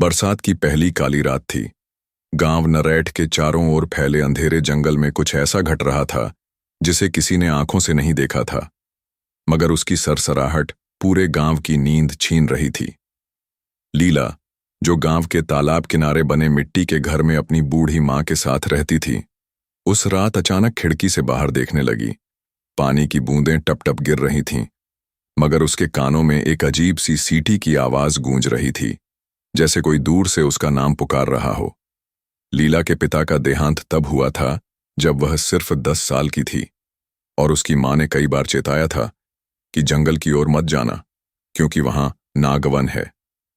बरसात की पहली काली रात थी। गांव नरैठ के चारों ओर फैले अंधेरे जंगल में कुछ ऐसा घट रहा था जिसे किसी ने आंखों से नहीं देखा था, मगर उसकी सरसराहट पूरे गांव की नींद छीन रही थी। लीला, जो गांव के तालाब किनारे बने मिट्टी के घर में अपनी बूढ़ी मां के साथ रहती थी, उस रात अचानक खिड़की से बाहर देखने लगी। पानी की बूंदें टप टप गिर रही थीं, मगर उसके कानों में एक अजीब सी सीटी की आवाज गूंज रही थी, जैसे कोई दूर से उसका नाम पुकार रहा हो। लीला के पिता का देहांत तब हुआ था जब वह सिर्फ 10 साल की थी, और उसकी मां ने कई बार चेताया था कि जंगल की ओर मत जाना, क्योंकि वहां नागवन है।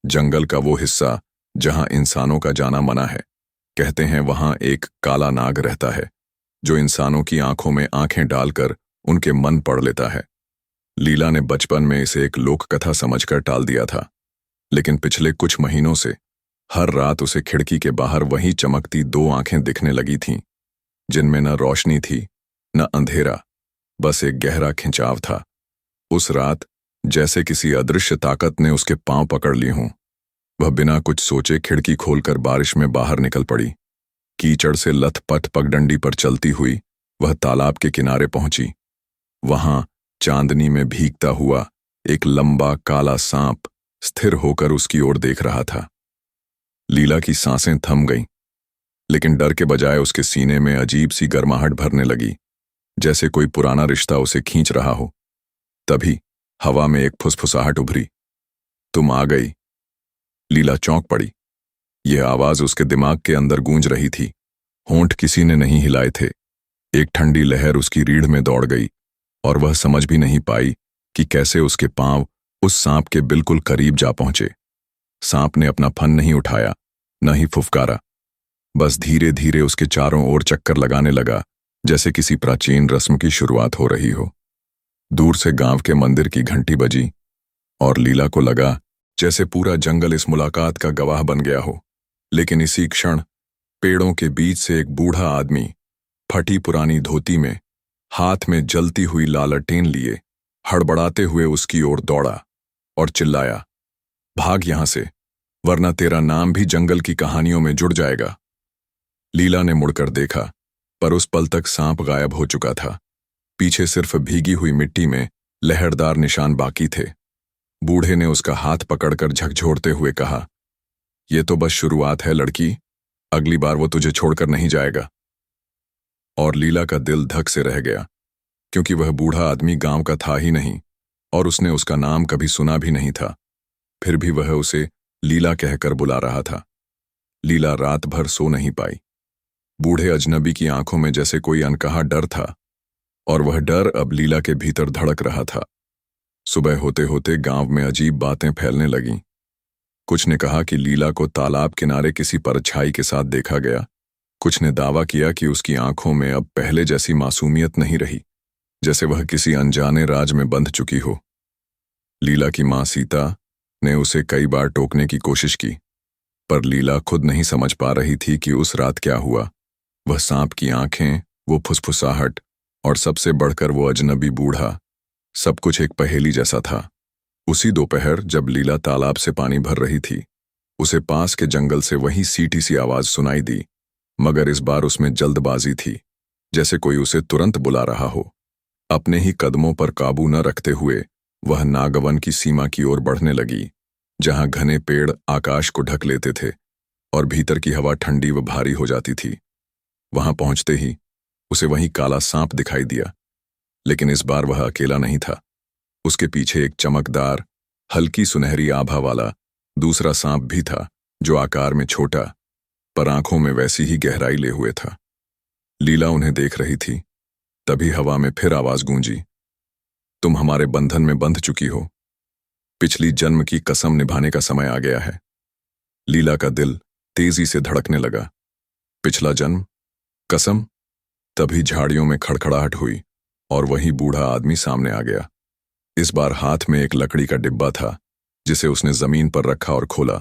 जंगल का वो हिस्सा जहां इंसानों का जाना मना है। कहते हैं वहां एक काला नाग रहता है जो इंसानों की आंखों में आंखें डालकर उनके मन पढ़ लेता है। लीला ने बचपन में इसे एक लोक कथा समझकर टाल दिया था, लेकिन पिछले कुछ महीनों से हर रात उसे खिड़की के बाहर वहीं चमकती 2 आंखें दिखने लगी थीं, जिनमें न रोशनी थी न अंधेरा, बस एक गहरा खिंचाव था। उस रात जैसे किसी अदृश्य ताकत ने उसके पांव पकड़ लिए हों। वह बिना कुछ सोचे खिड़की खोलकर बारिश में बाहर निकल पड़ी। कीचड़ से लथपथ पगडंडी पर चलती हुई वह तालाब के किनारे पहुंची। वहां चांदनी में भीगता हुआ एक लंबा काला सांप स्थिर होकर उसकी ओर देख रहा था। लीला की सांसें थम गईं, लेकिन डर के बजाय उसके सीने में अजीब सी गर्माहट भरने लगी, जैसे कोई पुराना रिश्ता उसे खींच रहा हो। तभी हवा में एक फुसफुसाहट उभरी। तुम आ गई। लीला चौंक पड़ी। यह आवाज उसके दिमाग के अंदर गूंज रही थी। होंठ किसी ने नहीं हिलाए थे। एक ठंडी लहर उसकी रीढ़ में दौड़ गई, और वह समझ भी नहीं पाई कि कैसे उसके पांव उस सांप के बिल्कुल करीब जा पहुंचे। सांप ने अपना फन नहीं उठाया, न ही फुफकारा, बस धीरे धीरे उसके चारों ओर चक्कर लगाने लगा, जैसे किसी प्राचीन रस्म की शुरुआत हो रही हो। दूर से गांव के मंदिर की घंटी बजी, और लीला को लगा जैसे पूरा जंगल इस मुलाकात का गवाह बन गया हो। लेकिन इसी क्षण पेड़ों के बीच से एक बूढ़ा आदमी फटी पुरानी धोती में, हाथ में जलती हुई लालटेन लिए, हड़बड़ाते हुए उसकी ओर दौड़ा और चिल्लाया, भाग यहां से, वरना तेरा नाम भी जंगल की कहानियों में जुड़ जाएगा। लीला ने मुड़कर देखा, पर उस पल तक सांप गायब हो चुका था। पीछे सिर्फ भीगी हुई मिट्टी में लहरदार निशान बाकी थे। बूढ़े ने उसका हाथ पकड़कर झकझोरते हुए कहा, यह तो बस शुरुआत है लड़की, अगली बार वो तुझे छोड़कर नहीं जाएगा। और लीला का दिल धक से रह गया, क्योंकि वह बूढ़ा आदमी गांव का था ही नहीं, और उसने उसका नाम कभी सुना भी नहीं था। फिर भी वह उसे लीला कहकर बुला रहा था। लीला रात भर सो नहीं पाई। बूढ़े अजनबी की आंखों में जैसे कोई अनकहा डर था, और वह डर अब लीला के भीतर धड़क रहा था। सुबह होते होते गांव में अजीब बातें फैलने लगीं। कुछ ने कहा कि लीला को तालाब किनारे किसी परछाई के साथ देखा गया। कुछ ने दावा किया कि उसकी आंखों में अब पहले जैसी मासूमियत नहीं रही, जैसे वह किसी अनजाने राज में बंध चुकी हो। लीला की मां सीता ने उसे कई बार टोकने की कोशिश की, पर लीला खुद नहीं समझ पा रही थी कि उस रात क्या हुआ। वह सांप की आंखें, वो फुसफुसाहट, और सबसे बढ़कर वो अजनबी बूढ़ा, सब कुछ एक पहेली जैसा था। उसी दोपहर जब लीला तालाब से पानी भर रही थी, उसे पास के जंगल से वही सीटी सी आवाज सुनाई दी, मगर इस बार उसमें जल्दबाजी थी, जैसे कोई उसे तुरंत बुला रहा हो। अपने ही कदमों पर काबू न रखते हुए वह नागवन की सीमा की ओर बढ़ने लगी, जहां घने पेड़ आकाश को ढक लेते थे और भीतर की हवा ठंडी व भारी हो जाती थी। वहां पहुंचते ही उसे वही काला सांप दिखाई दिया, लेकिन इस बार वह अकेला नहीं था। उसके पीछे एक चमकदार, हल्की सुनहरी आभा वाला दूसरा सांप भी था, जो आकार में छोटा, पर आंखों में वैसी ही गहराई ले हुए था। लीला उन्हें देख रही थी, तभी हवा में फिर आवाज गूंजी, तुम हमारे बंधन में बंध चुकी हो। पिछली जन्म की कसम निभाने का समय आ गया है। लीला का दिल तेजी से धड़कने लगा। पिछला जन्म, कसम? तभी झाड़ियों में खड़खड़ाहट हुई, और वही बूढ़ा आदमी सामने आ गया। इस बार हाथ में एक लकड़ी का डिब्बा था, जिसे उसने जमीन पर रखा और खोला।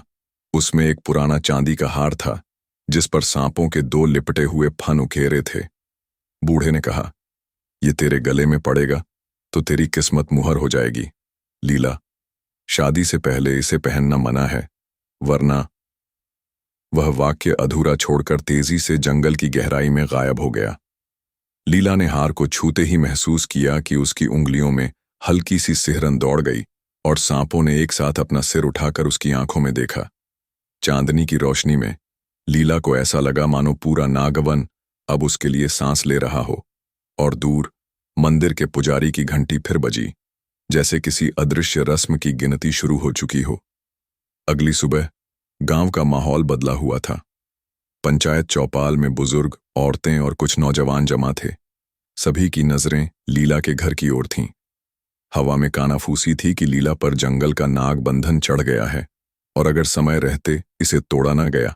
उसमें एक पुराना चांदी का हार था, जिस पर सांपों के 2 लिपटे हुए फन उकेरे थे। बूढ़े ने कहा, ये तेरे गले में पड़ेगा तो तेरी किस्मत मुहर हो जाएगी। लीला, शादी से पहले इसे पहनना मना है, वरना वह वाक्य अधूरा छोड़कर तेजी से जंगल की गहराई में गायब हो गया। लीला ने हार को छूते ही महसूस किया कि उसकी उंगलियों में हल्की सी सिहरन दौड़ गई और सांपों ने एक साथ अपना सिर उठाकर उसकी आंखों में देखा। चांदनी की रोशनी में लीला को ऐसा लगा मानो पूरा नागवन अब उसके लिए सांस ले रहा हो, और दूर मंदिर के पुजारी की घंटी फिर बजी, जैसे किसी अदृश्य रस्म की गिनती शुरू हो चुकी हो। अगली सुबह गांव का माहौल बदला हुआ था। पंचायत चौपाल में बुजुर्ग, औरतें और कुछ नौजवान जमा थे। सभी की नजरें लीला के घर की ओर थीं। हवा में कानाफूसी थी कि लीला पर जंगल का नाग बंधन चढ़ गया है, और अगर समय रहते इसे तोड़ा न गया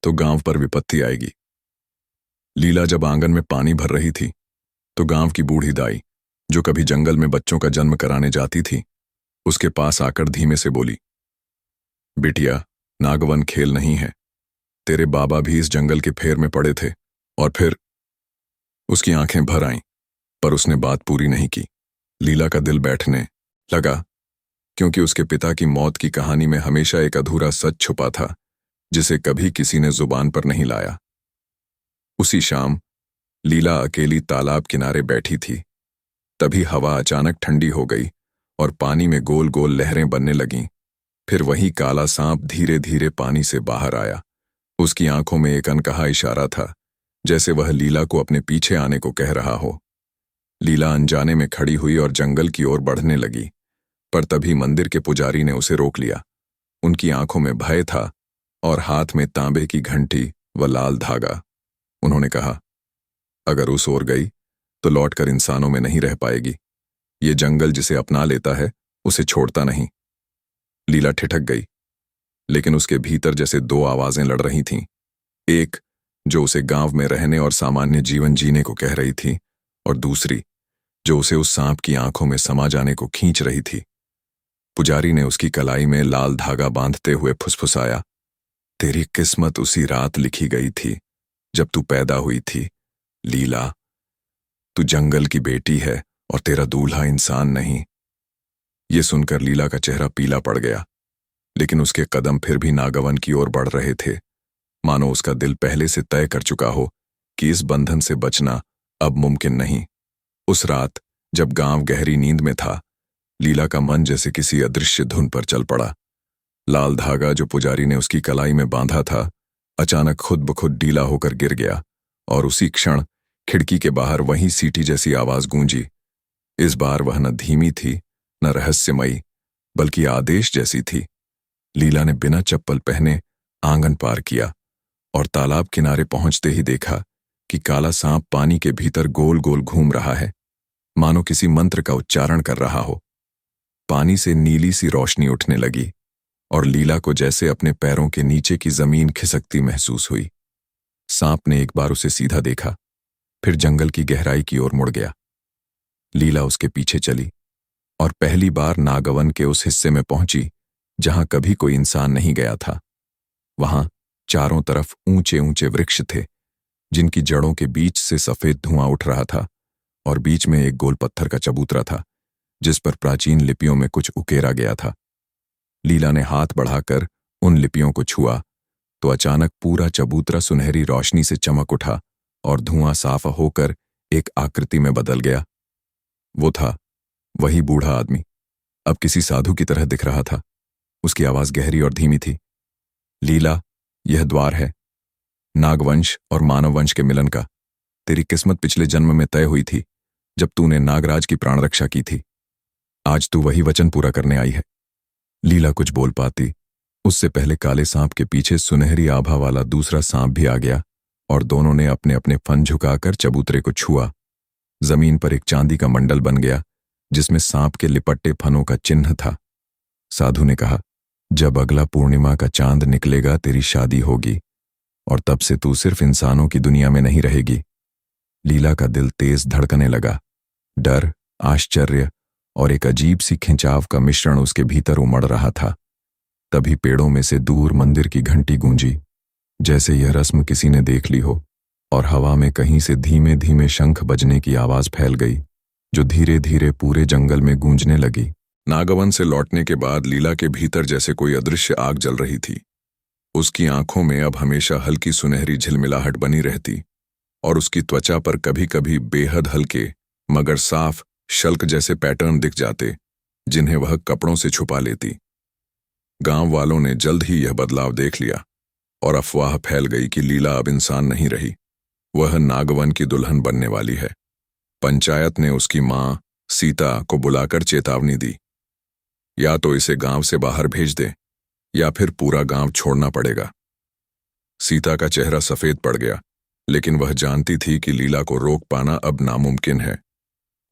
तो गांव पर विपत्ति आएगी। लीला जब आंगन में पानी भर रही थी तो गांव की बूढ़ी दाई, जो कभी जंगल में बच्चों का जन्म कराने जाती थी, उसके पास आकर धीमे से बोली, बिटिया, नागवन खेल नहीं है। तेरे बाबा भी इस जंगल के फेर में पड़े थे। और फिर उसकी आंखें भर आईं, पर उसने बात पूरी नहीं की। लीला का दिल बैठने लगा, क्योंकि उसके पिता की मौत की कहानी में हमेशा एक अधूरा सच छुपा था, जिसे कभी किसी ने जुबान पर नहीं लाया। उसी शाम लीला अकेली तालाब किनारे बैठी थी। तभी हवा अचानक ठंडी हो गई और पानी में गोल गोल लहरें बनने लगीं। फिर वही काला सांप धीरे धीरे पानी से बाहर आया। उसकी आंखों में एक अनकहा इशारा था, जैसे वह लीला को अपने पीछे आने को कह रहा हो। लीला अनजाने में खड़ी हुई और जंगल की ओर बढ़ने लगी, पर तभी मंदिर के पुजारी ने उसे रोक लिया। उनकी आंखों में भय था और हाथ में तांबे की घंटी व लाल धागा। उन्होंने कहा, अगर उस ओर गई तो लौटकर इंसानों में नहीं रह पाएगी। ये जंगल जिसे अपना लेता है उसे छोड़ता नहीं। लीला ठिठक गई, लेकिन उसके भीतर जैसे दो आवाजें लड़ रही थीं। एक जो उसे गांव में रहने और सामान्य जीवन जीने को कह रही थी, और दूसरी जो उसे उस सांप की आंखों में समा जाने को खींच रही थी। पुजारी ने उसकी कलाई में लाल धागा बांधते हुए फुसफुसाया, तेरी किस्मत उसी रात लिखी गई थी जब तू पैदा हुई थी। लीला, तू जंगल की बेटी है और तेरा दूल्हा इंसान नहीं। ये सुनकर लीला का चेहरा पीला पड़ गया, लेकिन उसके कदम फिर भी नागवन की ओर बढ़ रहे थे, मानो उसका दिल पहले से तय कर चुका हो कि इस बंधन से बचना अब मुमकिन नहीं। उस रात जब गांव गहरी नींद में था, लीला का मन जैसे किसी अदृश्य धुन पर चल पड़ा। लाल धागा जो पुजारी ने उसकी कलाई में बांधा था, अचानक खुद ब खुद ढीला होकर गिर गया, और उसी क्षण खिड़की के बाहर वही सीटी जैसी आवाज गूंजी। इस बार वह न धीमी थी न रहस्यमयी, बल्कि आदेश जैसी थी। लीला ने बिना चप्पल पहने आंगन पार किया और तालाब किनारे पहुंचते ही देखा कि काला सांप पानी के भीतर गोल गोल घूम रहा है, मानो किसी मंत्र का उच्चारण कर रहा हो। पानी से नीली सी रोशनी उठने लगी और लीला को जैसे अपने पैरों के नीचे की जमीन खिसकती महसूस हुई। सांप ने एक बार उसे सीधा देखा, फिर जंगल की गहराई की ओर मुड़ गया। लीला उसके पीछे चली और पहली बार नागवन के उस हिस्से में पहुंची जहां कभी कोई इंसान नहीं गया था। वहां चारों तरफ ऊंचे ऊंचे वृक्ष थे, जिनकी जड़ों के बीच से सफेद धुआं उठ रहा था, और बीच में एक गोल पत्थर का चबूतरा था जिस पर प्राचीन लिपियों में कुछ उकेरा गया था। लीला ने हाथ बढ़ाकर उन लिपियों को छुआ तो अचानक पूरा चबूतरा सुनहरी रोशनी से चमक उठा और धुआं साफ होकर एक आकृति में बदल गया। वो था वही बूढ़ा आदमी, अब किसी साधु की तरह दिख रहा था। उसकी आवाज गहरी और धीमी थी, लीला, यह द्वार है नागवंश और मानव वंश के मिलन का। तेरी किस्मत पिछले जन्म में तय हुई थी जब तूने नागराज की प्राण रक्षा की थी। आज तू वही वचन पूरा करने आई है। लीला कुछ बोल पाती, उससे पहले काले सांप के पीछे सुनहरी आभा वाला दूसरा सांप भी आ गया और दोनों ने अपने अपने फन झुकाकर चबूतरे को छुआ। जमीन पर एक चांदी का मंडल बन गया जिसमें सांप के लिपट्टे फनों का चिन्ह था। साधु ने कहा, जब अगला पूर्णिमा का चांद निकलेगा तेरी शादी होगी और तब से तू सिर्फ इंसानों की दुनिया में नहीं रहेगी। लीला का दिल तेज धड़कने लगा। डर, आश्चर्य और एक अजीब सी खिंचाव का मिश्रण उसके भीतर उमड़ रहा था। तभी पेड़ों में से दूर मंदिर की घंटी गूंजी, जैसे यह रस्म किसी ने देख ली हो, और हवा में कहीं से धीमे धीमे शंख बजने की आवाज फैल गई जो धीरे धीरे पूरे जंगल में गूंजने लगी। नागवन से लौटने के बाद लीला के भीतर जैसे कोई अदृश्य आग जल रही थी। उसकी आंखों में अब हमेशा हल्की सुनहरी झिलमिलाहट बनी रहती और उसकी त्वचा पर कभी कभी बेहद हल्के मगर साफ शल्क जैसे पैटर्न दिख जाते, जिन्हें वह कपड़ों से छुपा लेती। गांव वालों ने जल्द ही यह बदलाव देख लिया और अफवाह फैल गई कि लीला अब इंसान नहीं रही, वह नागवन की दुल्हन बनने वाली है। पंचायत ने उसकी मां सीता को बुलाकर चेतावनी दी, या तो इसे गांव से बाहर भेज दे या फिर पूरा गांव छोड़ना पड़ेगा। सीता का चेहरा सफेद पड़ गया, लेकिन वह जानती थी कि लीला को रोक पाना अब नामुमकिन है।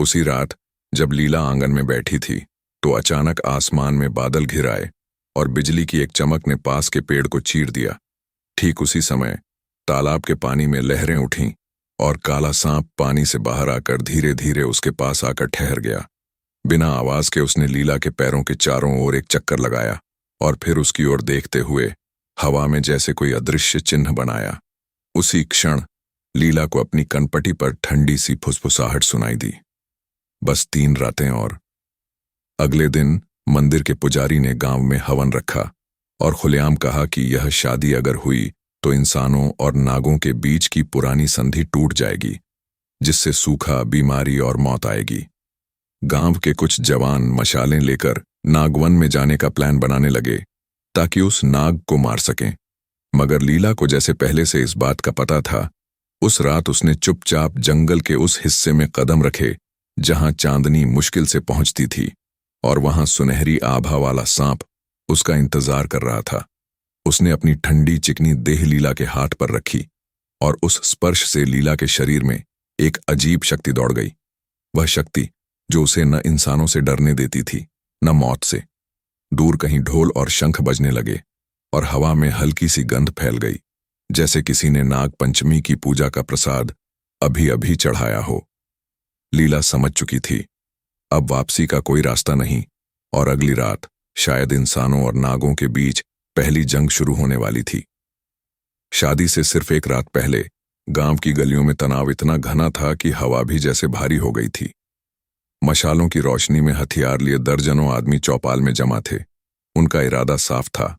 उसी रात जब लीला आंगन में बैठी थी तो अचानक आसमान में बादल घिर आए और बिजली की एक चमक ने पास के पेड़ को चीर दिया। ठीक उसी समय तालाब के पानी में लहरें उठीं और काला सांप पानी से बाहर आकर धीरे धीरे उसके पास आकर ठहर गया। बिना आवाज के उसने लीला के पैरों के चारों ओर एक चक्कर लगाया और फिर उसकी ओर देखते हुए हवा में जैसे कोई अदृश्य चिन्ह बनाया। उसी क्षण लीला को अपनी कनपटी पर ठंडी सी फुसफुसाहट सुनाई दी। बस 3 रातें और। अगले दिन मंदिर के पुजारी ने गांव में हवन रखा और खुलेआम कहा कि यह शादी अगर हुई तो इंसानों और नागों के बीच की पुरानी संधि टूट जाएगी, जिससे सूखा, बीमारी और मौत आएगी। गांव के कुछ जवान मशालें लेकर नागवन में जाने का प्लान बनाने लगे ताकि उस नाग को मार सकें, मगर लीला को जैसे पहले से इस बात का पता था। उस रात उसने चुपचाप जंगल के उस हिस्से में कदम रखे जहां चांदनी मुश्किल से पहुंचती थी और वहां सुनहरी आभा वाला सांप उसका इंतजार कर रहा था। उसने अपनी ठंडी चिकनी देह लीला के हाथ पर रखी और उस स्पर्श से लीला के शरीर में एक अजीब शक्ति दौड़ गई। वह शक्ति जो उसे न इंसानों से डरने देती थी न मौत से। दूर कहीं ढोल और शंख बजने लगे और हवा में हल्की सी गंध फैल गई, जैसे किसी ने नाग पंचमी की पूजा का प्रसाद अभी अभी चढ़ाया हो। लीला समझ चुकी थी अब वापसी का कोई रास्ता नहीं और अगली रात शायद इंसानों और नागों के बीच पहली जंग शुरू होने वाली थी। शादी से सिर्फ एक रात पहले गांव की गलियों में तनाव इतना घना था कि हवा भी जैसे भारी हो गई थी। मशालों की रोशनी में हथियार लिए दर्जनों आदमी चौपाल में जमा थे। उनका इरादा साफ था,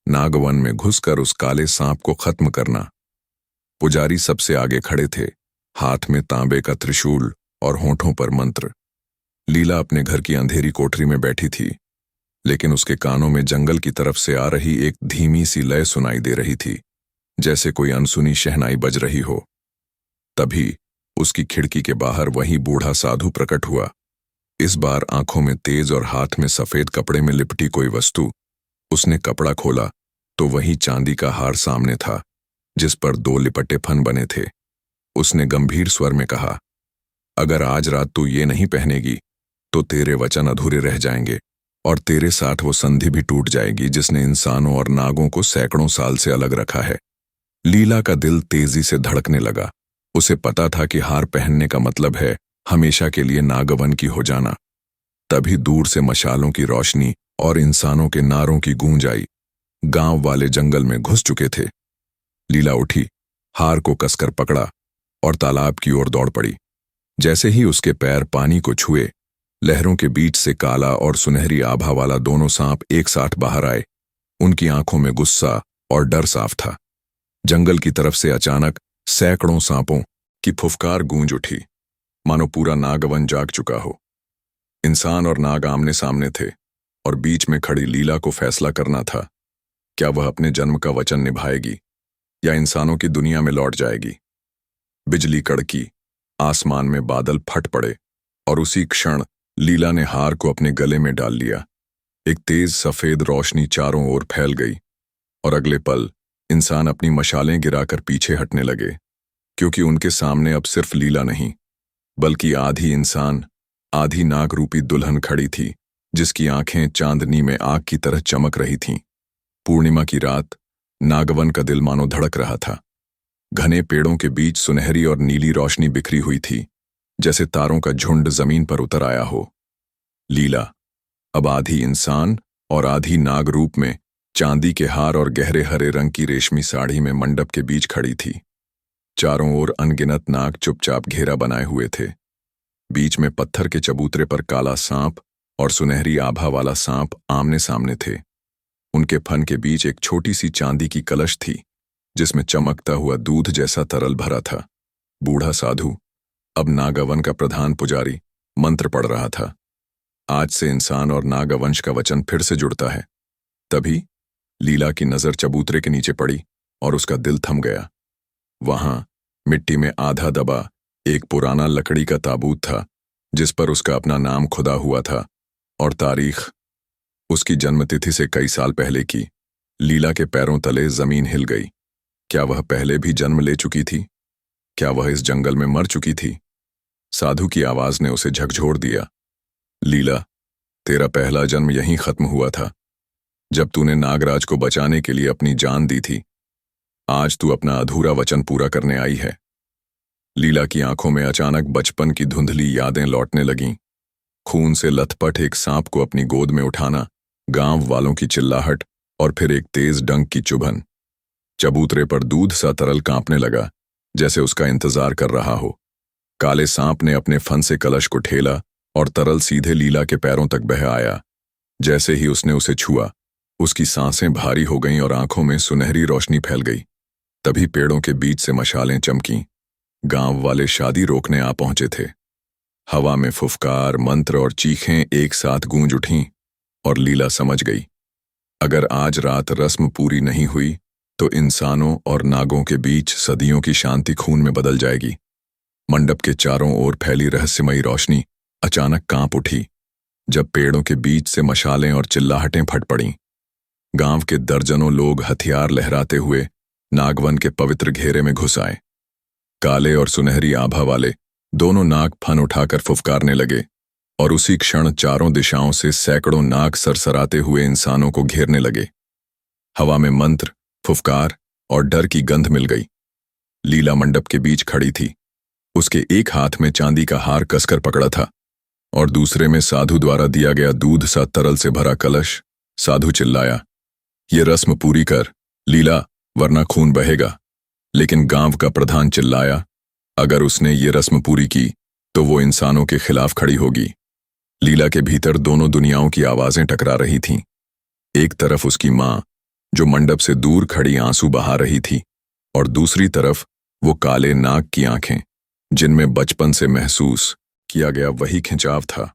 नागवन में घुसकर उस काले सांप को खत्म करना। पुजारी सबसे आगे खड़े थे, हाथ में तांबे का त्रिशूल और होठों पर मंत्र। लीला अपने घर की अंधेरी कोठरी में बैठी थी, लेकिन उसके कानों में जंगल की तरफ से आ रही एक धीमी सी लय सुनाई दे रही थी, जैसे कोई अनसुनी शहनाई बज रही हो। तभी उसकी खिड़की के बाहर वही बूढ़ा साधु प्रकट हुआ। इस बार आंखों में तेज और हाथ में सफेद कपड़े में लिपटी कोई वस्तु। उसने कपड़ा खोला तो वही चांदी का हार सामने था, जिस पर 2 लिपटे फन बने थे। उसने गंभीर स्वर में कहा, अगर आज रात तू ये नहीं पहनेगी तो तेरे वचन अधूरे रह जाएंगे और तेरे साथ वो संधि भी टूट जाएगी जिसने इंसानों और नागों को सैकड़ों साल से अलग रखा है। लीला का दिल तेजी से धड़कने लगा। उसे पता था कि हार पहनने का मतलब है हमेशा के लिए नागवन की हो जाना। तभी दूर से मशालों की रोशनी और इंसानों के नारों की गूंज आई। गांव वाले जंगल में घुस चुके थे। लीला उठी, हार को कसकर पकड़ा और तालाब की ओर दौड़ पड़ी। जैसे ही उसके पैर पानी को छुए, लहरों के बीच से काला और सुनहरी आभा वाला दोनों सांप एक साथ बाहर आए। उनकी आंखों में गुस्सा और डर साफ था। जंगल की तरफ से अचानक सैकड़ों सांपों की फुफकार गूंज उठी, मानो पूरा नागवन जाग चुका हो। इंसान और नाग आमने सामने थे और बीच में खड़ी लीला को फैसला करना था, क्या वह अपने जन्म का वचन निभाएगी या इंसानों की दुनिया में लौट जाएगी। बिजली कड़की, आसमान में बादल फट पड़े और उसी क्षण लीला ने हार को अपने गले में डाल लिया। एक तेज सफेद रोशनी चारों ओर फैल गई और अगले पल इंसान अपनी मशालें गिराकर पीछे हटने लगे, क्योंकि उनके सामने अब सिर्फ लीला नहीं बल्कि आधी इंसान आधी नाग रूपी दुल्हन खड़ी थी, जिसकी आंखें चांदनी में आग की तरह चमक रही थीं। पूर्णिमा की रात, नागवन का दिल मानो धड़क रहा था। घने पेड़ों के बीच सुनहरी और नीली रोशनी बिखरी हुई थी, जैसे तारों का झुंड जमीन पर उतर आया हो। लीला अब आधी इंसान और आधी नाग रूप में चांदी के हार और गहरे हरे रंग की रेशमी साड़ी में मंडप के बीच खड़ी थी। चारों ओर अनगिनत नाग चुपचाप घेरा बनाए हुए थे। बीच में पत्थर के चबूतरे पर काला सांप और सुनहरी आभा वाला सांप आमने सामने थे। उनके फन के बीच एक छोटी सी चांदी की कलश थी जिसमें चमकता हुआ दूध जैसा तरल भरा था। बूढ़ा साधु, अब नागावन का प्रधान पुजारी, मंत्र पढ़ रहा था। आज से इंसान और नागवंश का वचन फिर से जुड़ता है। तभी लीला की नजर चबूतरे के नीचे पड़ी और उसका दिल थम गया। वहां मिट्टी में आधा दबा एक पुराना लकड़ी का ताबूत था जिस पर उसका अपना नाम खुदा हुआ था और तारीख उसकी जन्मतिथि से कई साल पहले की। लीला के पैरों तले जमीन हिल गई। क्या वह पहले भी जन्म ले चुकी थी? क्या वह इस जंगल में मर चुकी थी? साधु की आवाज ने उसे झकझोर दिया। लीला, तेरा पहला जन्म यहीं खत्म हुआ था, जब तूने नागराज को बचाने के लिए अपनी जान दी थी। आज तू अपना अधूरा वचन पूरा करने आई है। लीला की आंखों में अचानक बचपन की धुंधली यादें लौटने लगीं। खून से लथपथ एक सांप को अपनी गोद में उठाना, गांव वालों की चिल्लाहट और फिर एक तेज डंक की चुभन। चबूतरे पर दूध सा तरल कांपने लगा, जैसे उसका इंतजार कर रहा हो। काले सांप ने अपने फन से कलश को ठेला और तरल सीधे लीला के पैरों तक बह आया। जैसे ही उसने उसे छुआ, उसकी सांसें भारी हो गईं और आंखों में सुनहरी रोशनी फैल गई। तभी पेड़ों के बीच से मशालें चमकीं। गांव वाले शादी रोकने आ पहुंचे थे। हवा में फुफकार, मंत्र और चीखें एक साथ गूंज उठीं और लीला समझ गई, अगर आज रात रस्म पूरी नहीं हुई तो इंसानों और नागों के बीच सदियों की शांति खून में बदल जाएगी। मंडप के चारों ओर फैली रहस्यमयी रोशनी अचानक कांप उठी जब पेड़ों के बीच से मशालें और चिल्लाहटें फट पड़ीं। गांव के दर्जनों लोग हथियार लहराते हुए नागवन के पवित्र घेरे में घुस आए। काले और सुनहरी आभा वाले दोनों नाग फन उठाकर फुफकारने लगे और उसी क्षण चारों दिशाओं से सैकड़ों नाग सरसराते हुए इंसानों को घेरने लगे। हवा में मंत्र, फुफकार और डर की गंध मिल गई। लीला मंडप के बीच खड़ी थी। उसके एक हाथ में चांदी का हार कसकर पकड़ा था और दूसरे में साधु द्वारा दिया गया दूध सा तरल से भरा कलश। साधु चिल्लाया, ये रस्म पूरी कर लीला, वरना खून बहेगा। लेकिन गांव का प्रधान चिल्लाया, अगर उसने ये रस्म पूरी की तो वो इंसानों के खिलाफ खड़ी होगी। लीला के भीतर दोनों दुनियाओं की आवाजें टकरा रही थीं। एक तरफ उसकी मां, जो मंडप से दूर खड़ी आंसू बहा रही थी, और दूसरी तरफ वो काले नाग की आंखें, जिनमें बचपन से महसूस किया गया वही खिंचाव था।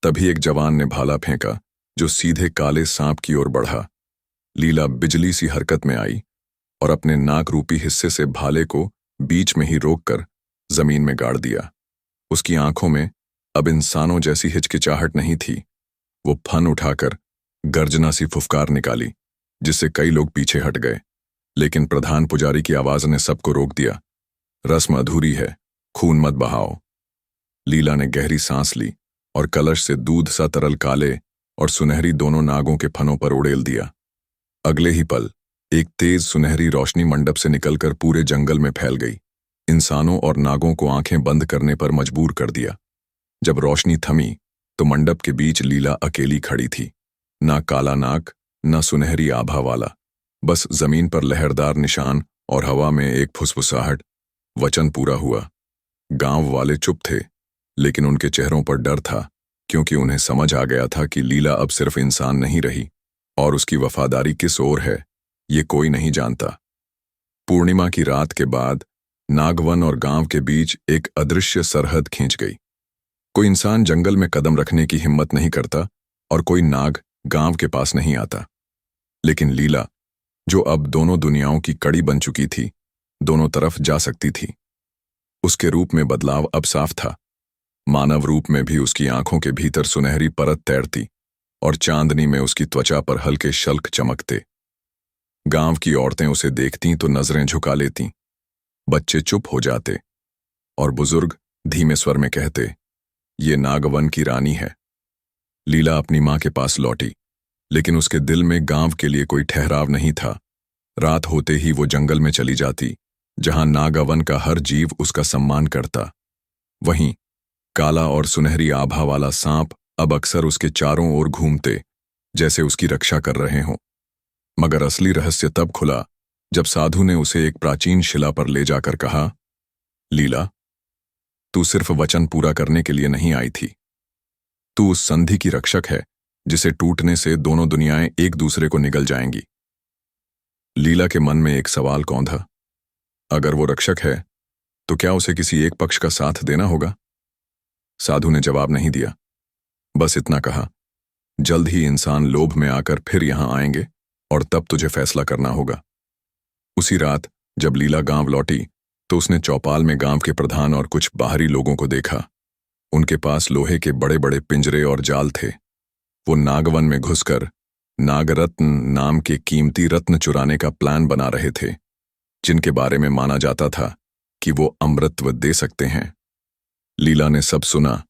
तभी एक जवान ने भाला फेंका जो सीधे काले सांप की ओर बढ़ा। लीला बिजली सी हरकत में आई और अपने नाक रूपी हिस्से से भाले को बीच में ही रोककर जमीन में गाड़ दिया। उसकी आंखों में अब इंसानों जैसी हिचकिचाहट नहीं थी। वो फन उठाकर गर्जना सी फुफकार निकाली, जिससे कई लोग पीछे हट गए। लेकिन प्रधान पुजारी की आवाज ने सबको रोक दिया। रस्म अधूरी है, खून मत बहाओ। लीला ने गहरी सांस ली और कलश से दूध सा तरल काले और सुनहरी दोनों नागों के फनों पर उड़ेल दिया। अगले ही पल एक तेज सुनहरी रोशनी मंडप से निकलकर पूरे जंगल में फैल गई, इंसानों और नागों को आंखें बंद करने पर मजबूर कर दिया। जब रोशनी थमी तो मंडप के बीच लीला अकेली खड़ी थी। ना काला नाग, ना सुनहरी आभा वाला, बस जमीन पर लहरदार निशान और हवा में एक फुसफुसाहट। वचन पूरा हुआ। गांव वाले चुप थे, लेकिन उनके चेहरों पर डर था, क्योंकि उन्हें समझ आ गया था कि लीला अब सिर्फ इंसान नहीं रही और उसकी वफादारी किस ओर है, ये कोई नहीं जानता। पूर्णिमा की रात के बाद नागवन और गांव के बीच एक अदृश्य सरहद खींच गई। कोई इंसान जंगल में कदम रखने की हिम्मत नहीं करता और कोई नाग गांव के पास नहीं आता। लेकिन लीला, जो अब दोनों दुनियाओं की कड़ी बन चुकी थी, दोनों तरफ जा सकती थी। उसके रूप में बदलाव अब साफ था। मानव रूप में भी उसकी आंखों के भीतर सुनहरी परत तैरती और चांदनी में उसकी त्वचा पर हल्के शल्क चमकते। गांव की औरतें उसे देखतीं तो नजरें झुका लेतीं, बच्चे चुप हो जाते और बुजुर्ग धीमे स्वर में कहते, ये नागवन की रानी है। लीला अपनी मां के पास लौटी, लेकिन उसके दिल में गांव के लिए कोई ठहराव नहीं था। रात होते ही वो जंगल में चली जाती, जहां नागावन का हर जीव उसका सम्मान करता। वहीं काला और सुनहरी आभा वाला सांप अब अक्सर उसके चारों ओर घूमते, जैसे उसकी रक्षा कर रहे हों। मगर असली रहस्य तब खुला जब साधु ने उसे एक प्राचीन शिला पर ले जाकर कहा, लीला, तू सिर्फ वचन पूरा करने के लिए नहीं आई थी। तू उस संधि की रक्षक है जिसे टूटने से दोनों दुनियाएं एक दूसरे को निगल जाएंगी। लीला के मन में एक सवाल कौंधा। अगर वो रक्षक है तो क्या उसे किसी एक पक्ष का साथ देना होगा? साधु ने जवाब नहीं दिया, बस इतना कहा, जल्द ही इंसान लोभ में आकर फिर यहां आएंगे और तब तुझे फैसला करना होगा। उसी रात जब लीला गांव लौटी तो उसने चौपाल में गांव के प्रधान और कुछ बाहरी लोगों को देखा। उनके पास लोहे के बड़े बड़े पिंजरे और जाल थे। वो नागवन में घुसकर नागरत्न नाम के कीमती रत्न चुराने का प्लान बना रहे थे, जिनके बारे में माना जाता था कि वो अमृतत्व दे सकते हैं। लीला ने सब सुना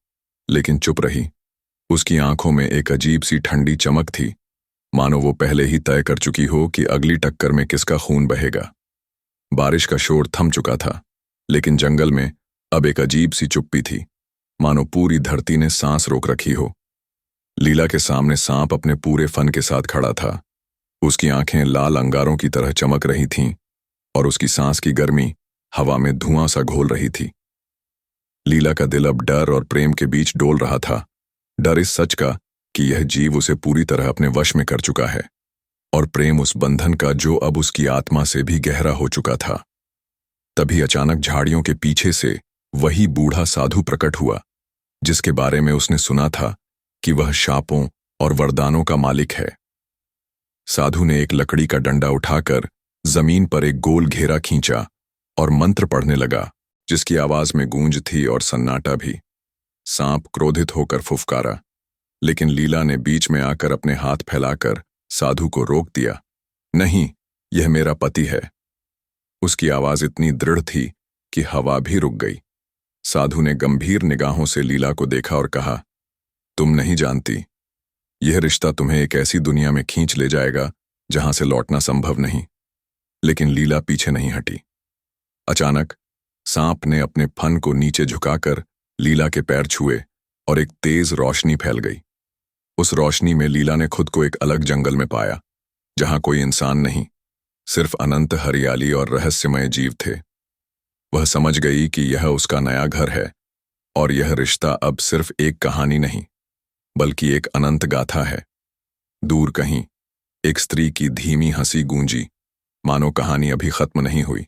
लेकिन चुप रही। उसकी आंखों में एक अजीब सी ठंडी चमक थी, मानो वो पहले ही तय कर चुकी हो कि अगली टक्कर में किसका खून बहेगा। बारिश का शोर थम चुका था, लेकिन जंगल में अब एक अजीब सी चुप्पी थी, मानो पूरी धरती ने सांस रोक रखी हो। लीला के सामने सांप अपने पूरे फन के साथ खड़ा था। उसकी आंखें लाल अंगारों की तरह चमक रही थीं और उसकी सांस की गर्मी हवा में धुआं सा घोल रही थी। लीला का दिल अब डर और प्रेम के बीच डोल रहा था। डर इस सच का कि यह जीव उसे पूरी तरह अपने वश में कर चुका है, और प्रेम उस बंधन का जो अब उसकी आत्मा से भी गहरा हो चुका था। तभी अचानक झाड़ियों के पीछे से वही बूढ़ा साधु प्रकट हुआ, जिसके बारे में उसने सुना था कि वह शापों और वरदानों का मालिक है। साधु ने एक लकड़ी का डंडा उठाकर जमीन पर एक गोल घेरा खींचा और मंत्र पढ़ने लगा, जिसकी आवाज में गूंज थी और सन्नाटा भी। सांप क्रोधित होकर फुफकारा, लेकिन लीला ने बीच में आकर अपने हाथ फैलाकर साधु को रोक दिया। नहीं, यह मेरा पति है। उसकी आवाज इतनी दृढ़ थी कि हवा भी रुक गई। साधु ने गंभीर निगाहों से लीला को देखा और कहा, तुम नहीं जानती, यह रिश्ता तुम्हें एक ऐसी दुनिया में खींच ले जाएगा जहां से लौटना संभव नहीं। लेकिन लीला पीछे नहीं हटी। अचानक सांप ने अपने फन को नीचे झुकाकर लीला के पैर छुए और एक तेज रोशनी फैल गई। उस रोशनी में लीला ने खुद को एक अलग जंगल में पाया, जहां कोई इंसान नहीं, सिर्फ अनंत हरियाली और रहस्यमय जीव थे। वह समझ गई कि यह उसका नया घर है, और यह रिश्ता अब सिर्फ एक कहानी नहीं, बल्कि एक अनंत गाथा है। दूर कहीं एक स्त्री की धीमी हंसी गूंजी, मानो कहानी अभी खत्म नहीं हुई।